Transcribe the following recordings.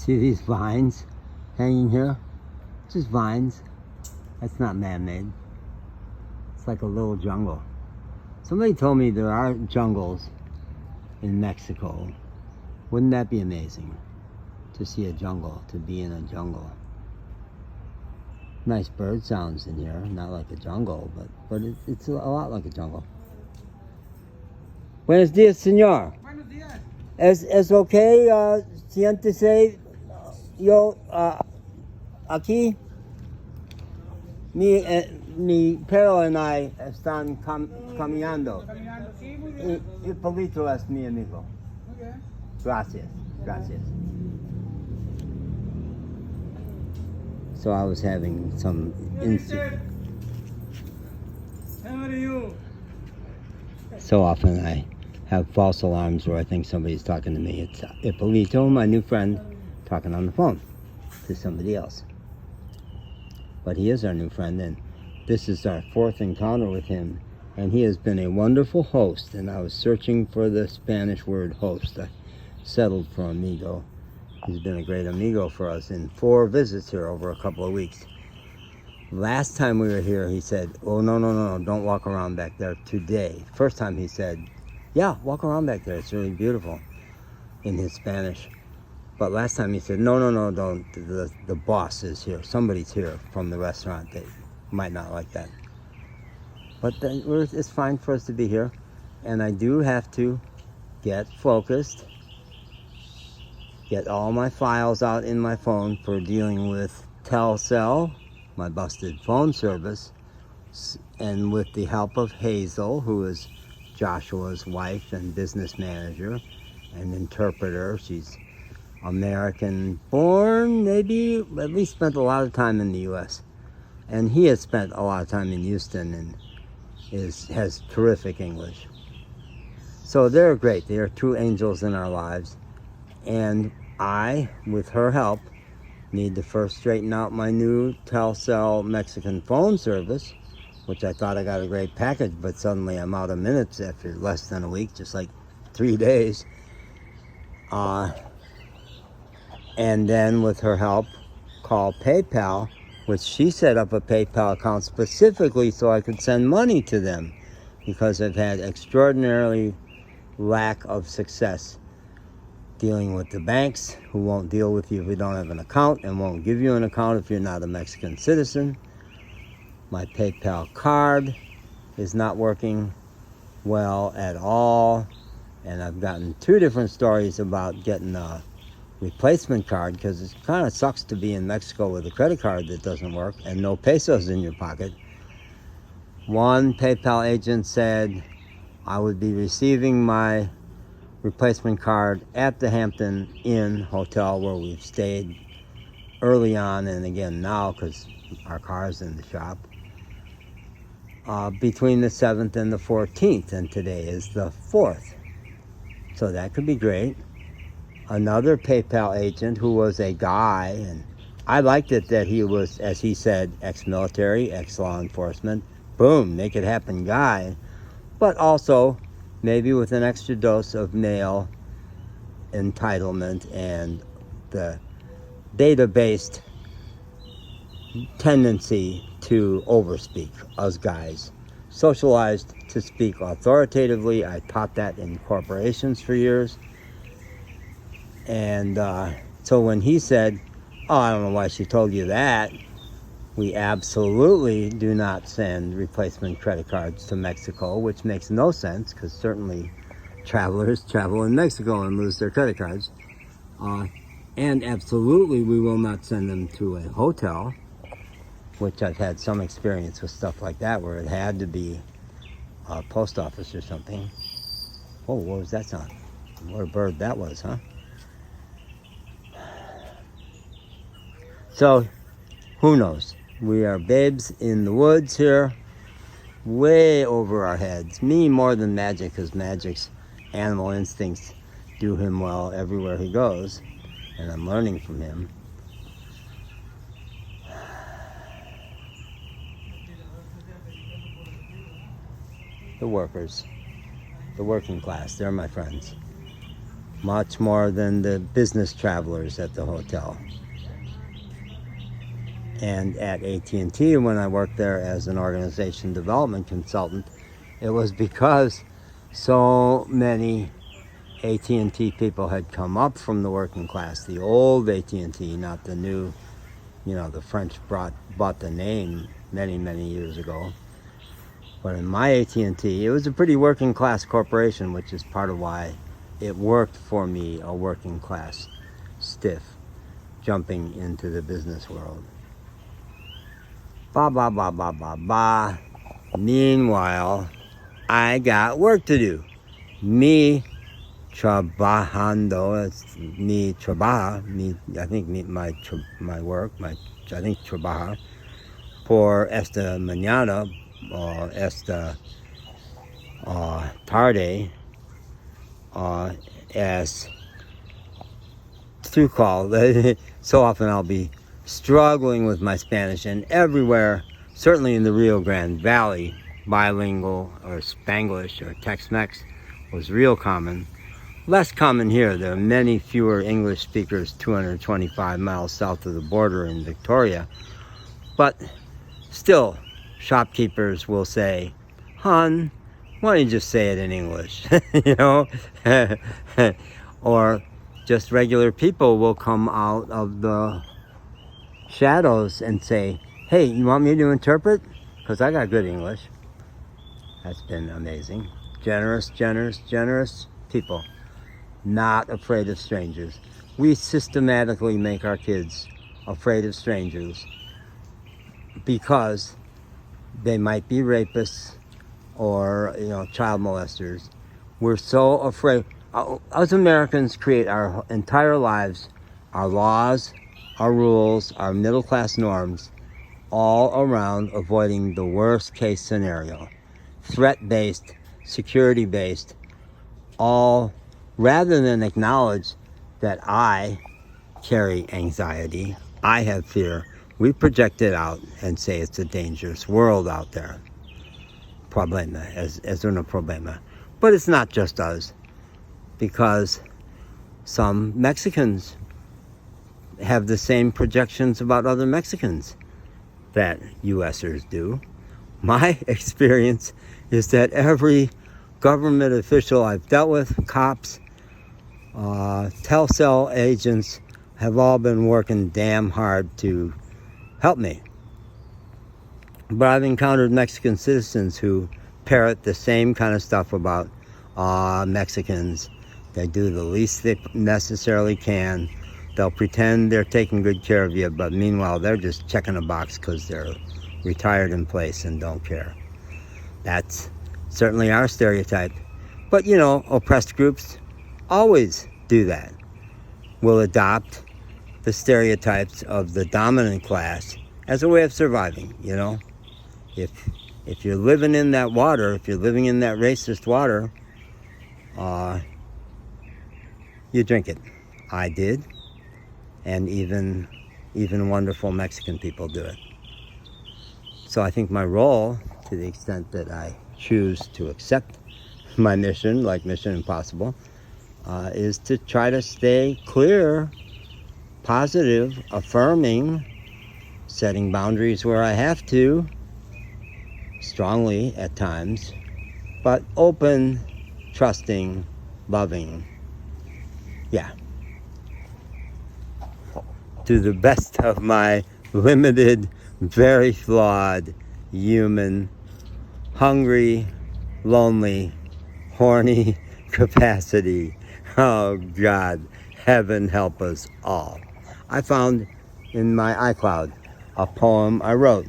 See these vines hanging here? Just vines. That's not man-made. It's like a little jungle. Somebody told me there are jungles in Mexico. Wouldn't that be amazing? To see a jungle, to be in a jungle. Nice bird sounds in here. Not like a jungle, but it's a lot like a jungle. Buenos días, señor. Buenos días. ¿Es okay, siéntese yo aquí? Mi perro and I están caminando. Caminando. Sí, muy bien. Y Polito es mi amigo. Muy bien. Gracias, gracias. So I was having some instant. How are you? So often I have false alarms where I think somebody's talking to me. It's Ippolito, my new friend, talking on the phone to somebody else. But he is our new friend, and this is our fourth encounter with him, and he has been a wonderful host, and I was searching for the Spanish word host. I settled for amigo. He's been a great amigo for us in 4 visits here over a couple of weeks. Last time we were here, he said, oh, no, don't walk around back there today. First time he said, yeah, walk around back there. It's really beautiful in his Spanish. But last time he said, no, don't. The boss is here. Somebody's here from the restaurant. They might not like that. But then it's fine for us to be here. And I do have to get focused, get all my files out in my phone for dealing with Telcel, my busted phone service, and with the help of Hazel, who is Joshua's wife and business manager and interpreter. She's American born, maybe, at least spent a lot of time in the U.S. And he has spent a lot of time in Houston and has terrific English. So they're great. They are true angels in our lives. And I, with her help, need to first straighten out my new Telcel Mexican phone service, which I thought I got a great package, but suddenly I'm out of minutes after less than a week, just like 3 days. And then with her help, call PayPal, which she set up a PayPal account specifically so I could send money to them, because I've had extraordinarily lack of success dealing with the banks, who won't deal with you if you don't have an account and won't give you an account if you're not a Mexican citizen. My PayPal card is not working well at all, and I've gotten 2 different stories about getting a replacement card, because it kind of sucks to be in Mexico with a credit card that doesn't work and no pesos in your pocket. One PayPal agent said I would be receiving my replacement card at the Hampton Inn Hotel where we've stayed early on, and again now because our car's in the shop, between the 7th and the 14th, and today is the 4th. So that could be great. Another PayPal agent who was a guy, and I liked it that he was, as he said, ex-military, ex-law enforcement, boom, make it happen guy, but also maybe with an extra dose of male entitlement and the data-based tendency to overspeak, us guys. Socialized to speak authoritatively. I taught that in corporations for years. And so when he said, oh, I don't know why she told you that, we absolutely do not send replacement credit cards to Mexico, which makes no sense, because certainly travelers travel in Mexico and lose their credit cards. And absolutely we will not send them to a hotel, which I've had some experience with stuff like that, where it had to be a post office or something. Oh, what was that sound? What a bird that was, huh? So, who knows? We are babes in the woods here, way over our heads. Me more than Magic, because Magic's animal instincts do him well everywhere he goes, and I'm learning from him. The workers, the working class, they're my friends. much more than the business travelers at the hotel. And at AT&T, when I worked there as an organization development consultant, it was because so many AT&T people had come up from the working class, the old AT&T, not the new. The French bought the name many, many years ago. But in my AT&T, it was a pretty working class corporation, which is part of why it worked for me, a working class stiff, jumping into the business world. Ba ba ba ba ba ba. Meanwhile, I got work to do. Mi trabajando, it's mi trabaja, my work, trabaja por esta mañana or esta tarde as to call. So often I'll be struggling with my Spanish, and everywhere, certainly in the Rio Grande Valley, bilingual or Spanglish or Tex-Mex was real common. Less common here. There are many fewer English speakers 225 miles south of the border in Victoria. But still, shopkeepers will say, "Hon, why don't you just say it in English?" Or just regular people will come out of the shadows and say, "Hey, you want me to interpret? Because I got good English." That's been amazing. Generous, generous, generous people. Not afraid of strangers. We systematically make our kids afraid of strangers because they might be rapists or child molesters. We're so afraid. Us Americans create our entire lives, our laws, our rules, our middle class norms, all around avoiding the worst case scenario. Threat-based, security-based, all rather than acknowledge that I carry anxiety, I have fear. We project it out and say it's a dangerous world out there. Problema, es una problema. But it's not just us, because some Mexicans have the same projections about other Mexicans that USers do. My experience is that every government official I've dealt with, cops, Telcel agents, have all been working damn hard to help me. But I've encountered Mexican citizens who parrot the same kind of stuff about Mexicans. They do the least they necessarily can. They'll pretend they're taking good care of you, but meanwhile they're just checking a box because they're retired in place and don't care. That's certainly our stereotype. But oppressed groups always do that. Will adopt the stereotypes of the dominant class as a way of surviving. If you're living in that water, if you're living in that racist water, you drink it. I did, and even wonderful Mexican people do it. So I think my role, to the extent that I choose to accept my mission, like Mission Impossible, is to try to stay clear, positive, affirming, setting boundaries where I have to, strongly at times, but open, trusting, loving. Yeah. To the best of my limited, very flawed, human, hungry, lonely, horny capacity. Oh God, heaven help us all. I found in my iCloud a poem I wrote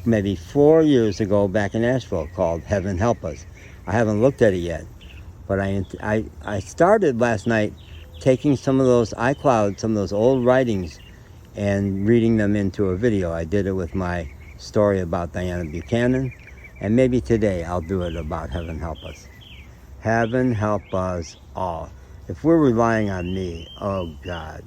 maybe 4 years ago back in Asheville called Heaven Help Us. I haven't looked at it yet, but I started last night taking some of those iCloud, some of those old writings, and reading them into a video. I did it with my story about Diana Buchanan, and maybe today I'll do it about Heaven Help Us. Heaven help us all. If we're relying on me, oh God,